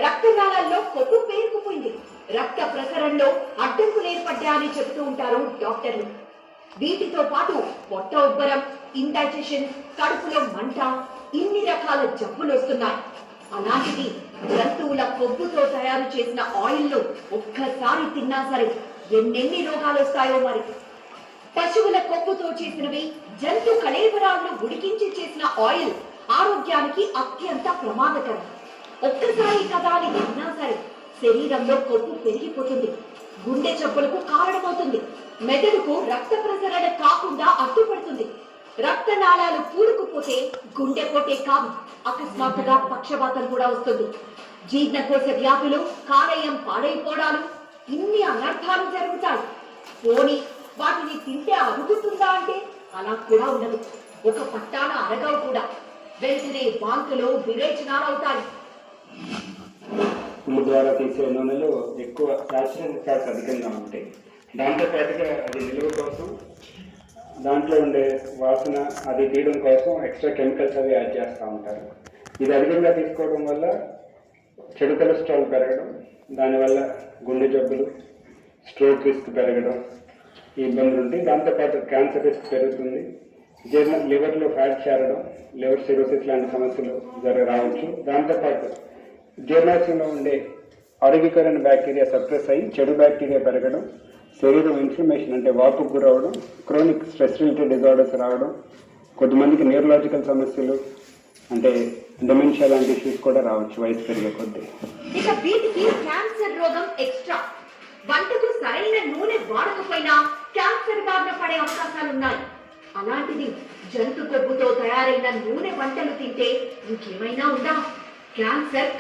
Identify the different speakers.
Speaker 1: రక్తనాళాల్లో కొవ్వు పేరుకుపోయింది. రక్త ప్రసరణలో అడ్డంకులు ఏర్పడ్డాయని చెబుతూ ఉంటారు డాక్టర్లు. వీటితో పాటు పొట్ట ఉబ్బరం, ఇండైజెషన్, కడుపులో మంట, ఇన్ని రకాల జబ్బులు వస్తున్నాయి. అలాంటిది జంతువుల కొవ్వుతో తయారు చేసిన ఆయిల్ ఒక్కసారి తిన్నా సరే ఎన్నెన్ని రోగాలు వస్తాయో మరి. పశువుల కొవ్వుతో చేసినవి, జంతు కళేబరాలను ఉడికించి చేసిన ఆయిల్ ఆరోగ్యానికి అత్యంత ప్రమాదకరం. ఒక్కసారి కదా అని తిన్నా సరే శరీరంలో కొవ్వు పెరిగిపోతుంది, గుండె జబ్బులకు కారణమవుతుంది, మెదడుకు రక్త ప్రసరణ కాకుండా అడ్డుపడుతుంది. రక్తనాళాలు పూడుకుపోతే గుండెపోటే కాదు, అకస్మాత్తుగా పక్షవాతం కూడా వస్తుంది. జీర్ణకోశ వ్యాధులు, కాలేయం పాడైపోవడాలు, ఇన్ని అనర్థాలు జరుగుతాయి. పోనీ వాటిని తింటే అరుగుతుందా అంటే అలా కూడా ఉండదు. ఒక పట్టాన అరగవు కూడా. వెంటనే వాంతులు, విరేచనాలు అవుతాయి.
Speaker 2: ఉల్లి ద్వారా తీసే నూనెలో ఎక్కువ సాచురేటెడ్ ఫ్యాట్స్ అధికంగా ఉంటాయి. దాంతోపాటుగా అది నిలువ కోసం, దాంట్లో ఉండే వాసన అది తీయడం కోసం ఎక్స్ట్రా కెమికల్స్ అవి యాడ్ చేస్తూ ఉంటారు. ఇది అధికంగా తీసుకోవడం వల్ల చెడు కొలెస్ట్రాల్ పెరగడం, దానివల్ల గుండె జబ్బులు, స్ట్రోక్ రిస్క్ పెరగడం, ఈ ఇబ్బందులు ఉంటాయి. దాంతోపాటు క్యాన్సర్ రిస్క్ పెరుగుతుంది. లివర్లో ఫ్యాట్ చేరడం, లివర్ సిరోసిస్ లాంటి సమస్యలు రావచ్చు. దాంతోపాటు జీర్ణాశయంలో ఉండే ఆరోగ్యకరమైన బ్యాక్టీరియా సప్రెస్ అయ్యి చెడు బ్యాక్టీరియా పెరగడం, శరీరం ఇన్ఫ్లమేషన్ అంటే వాపుకు గురవడం, క్రోనిక్ స్ట్రెస్ రిలేటెడ్ డిజార్డర్స్ రావడం, కొంతమందికి న్యూరలాజికల్ సమస్యలు అంటే డెమెన్షియా లాంటి ఇష్యూస్ కూడా రావచ్చు వయసు పెరిగే కొద్దీ.
Speaker 1: ఇక వీటికి క్యాన్సర్ రోగం ఎక్స్ట్రా. వంటకు సరైన నూనె వాడకపోయినా క్యాన్సర్ బారిన పడే అవకాశాలున్నాయి. అలాంటిది జంతు కొవ్వుతో తయారైన నూనె వంటలు తింటే ఇంకేమైనా ఉందా? క్యాన్సర్